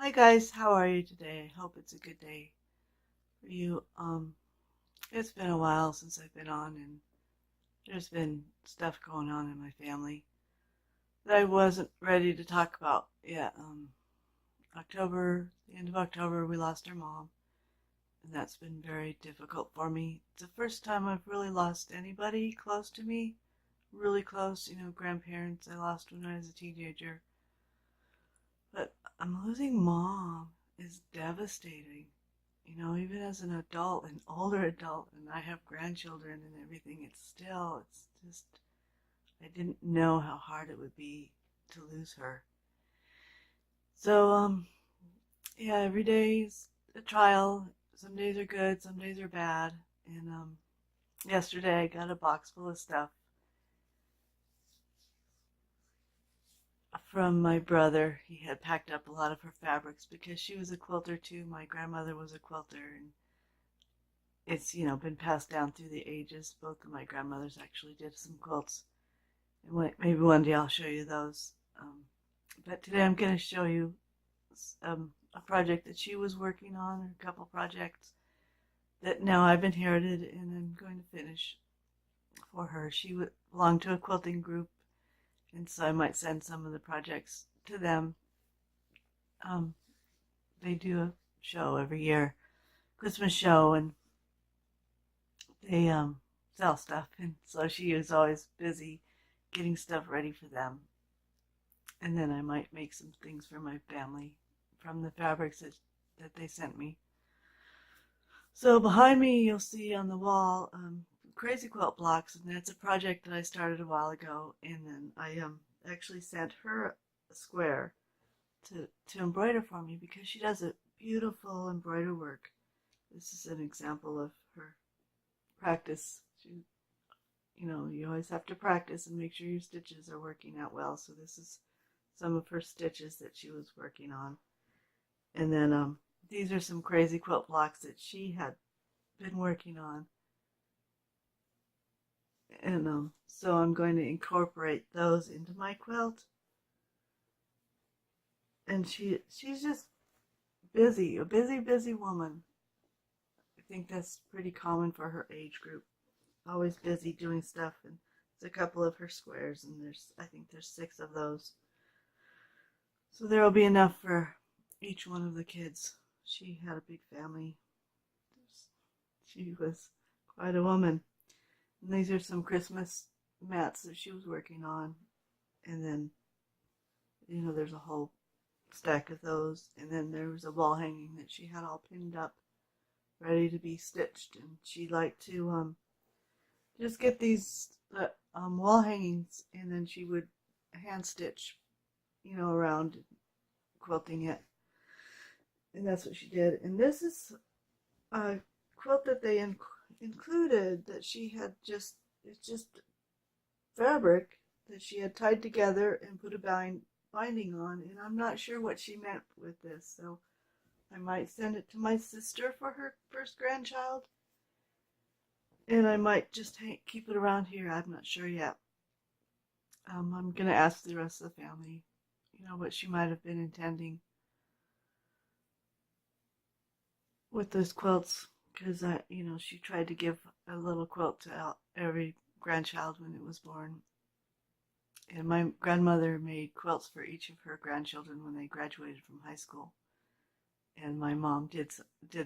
Hi guys, how are you today? I hope it's a good day for you. It's been a while since I've been on and there's been stuff going on in my family that I wasn't ready to talk about yet. The end of October, we lost our mom, and that's been very difficult for me. It's the first time I've really lost anybody close to me, really close, grandparents I lost when I was a teenager. But losing mom is devastating. Even as an adult, an older adult, and I have grandchildren and everything, it's just, I didn't know how hard it would be to lose her. So, yeah, every day's a trial. Some days are good, some days are bad. And, yesterday I got a box full of stuff from my brother. He had packed up a lot of her fabrics because she was a quilter too. My grandmother was a quilter, and it's been passed down through the ages. Both of my grandmothers actually did some quilts, and maybe one day I'll show you those. But today I'm going to show you a project that she was working on, or a couple projects that now I've inherited and I'm going to finish for her. She belonged to a quilting group, and so I might send some of the projects to them. Um, they do a show every year, Christmas show, and they sell stuff, and so she is always busy getting stuff ready for them. And then I might make some things for my family from the fabrics that they sent me. So behind me you'll see on the wall crazy quilt blocks, and that's a project that I started a while ago, and then I actually sent her a square to embroider for me because she does a beautiful embroider work. This is an example of her practice. You always have to practice and make sure your stitches are working out well. So this is some of her stitches that she was working on. And then these are some crazy quilt blocks that she had been working on. And so I'm going to incorporate those into my quilt. And she's just busy, a busy woman. I think that's pretty common for her age group. Always busy doing stuff, and it's a couple of her squares, and I think there's 6 of those. So there will be enough for each one of the kids. She had a big family. She was quite a woman. And these are some Christmas mats that she was working on. And then, there's a whole stack of those. And then there was a wall hanging that she had all pinned up, ready to be stitched. And she liked to just get these wall hangings, and then she would hand stitch, around quilting it. And that's what she did. And this is a quilt that they included that she had it's just fabric that she had tied together and put a binding on. And I'm not sure what she meant with this, so I might send it to my sister for her first grandchild. And I might just keep it around here. I'm not sure yet. I'm going to ask the rest of the family, what she might have been intending with those quilts. Because, she tried to give a little quilt to every grandchild when it was born. And my grandmother made quilts for each of her grandchildren when they graduated from high school. And my mom did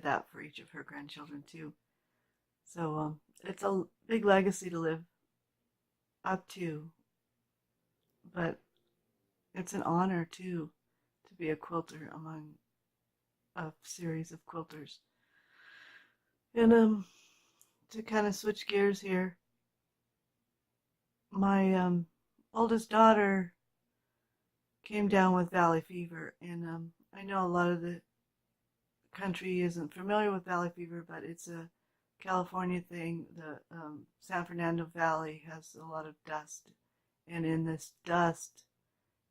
that for each of her grandchildren too. So it's a big legacy to live up to, but it's an honor too to be a quilter among a series of quilters. And to kind of switch gears here, my oldest daughter came down with valley fever, and I know a lot of the country isn't familiar with valley fever, but it's a California thing. The San Fernando Valley has a lot of dust, and in this dust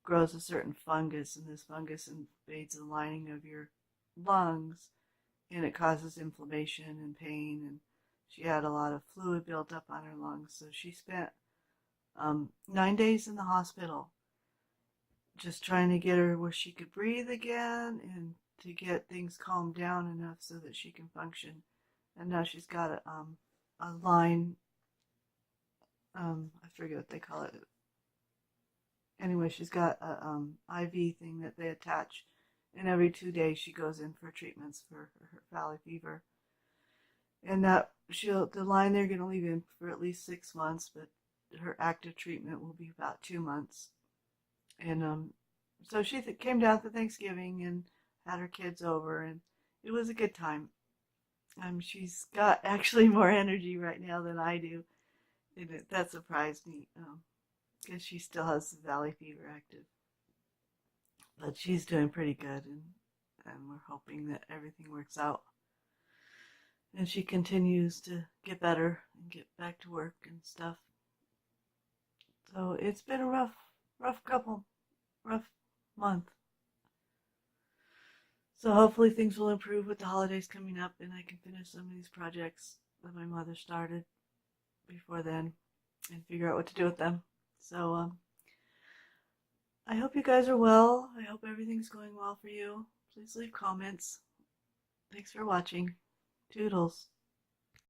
grows a certain fungus, and this fungus invades the lining of your lungs, and it causes inflammation and pain, and she had a lot of fluid built up on her lungs, so she spent 9 days in the hospital. just trying to get her where she could breathe again and to get things calmed down enough so that she can function. And now she's got a line, I forget what they call it. Anyway, she's got a IV thing that they attach, and every 2 days she goes in for treatments for her valley fever. And that the line they're going to leave in for at least 6 months, but her active treatment will be about 2 months. And so she came down for Thanksgiving and had her kids over, and it was a good time. She's got actually more energy right now than I do, and that surprised me because she still has the valley fever active, but she's doing pretty good, and we're hoping that everything works out, and she continues to get better and get back to work and stuff. So it's been a rough month. So hopefully things will improve with the holidays coming up and I can finish some of these projects that my mother started before then and figure out what to do with them. So I hope you guys are well. I hope everything's going well for you. Please leave comments. Thanks for watching. Toodles.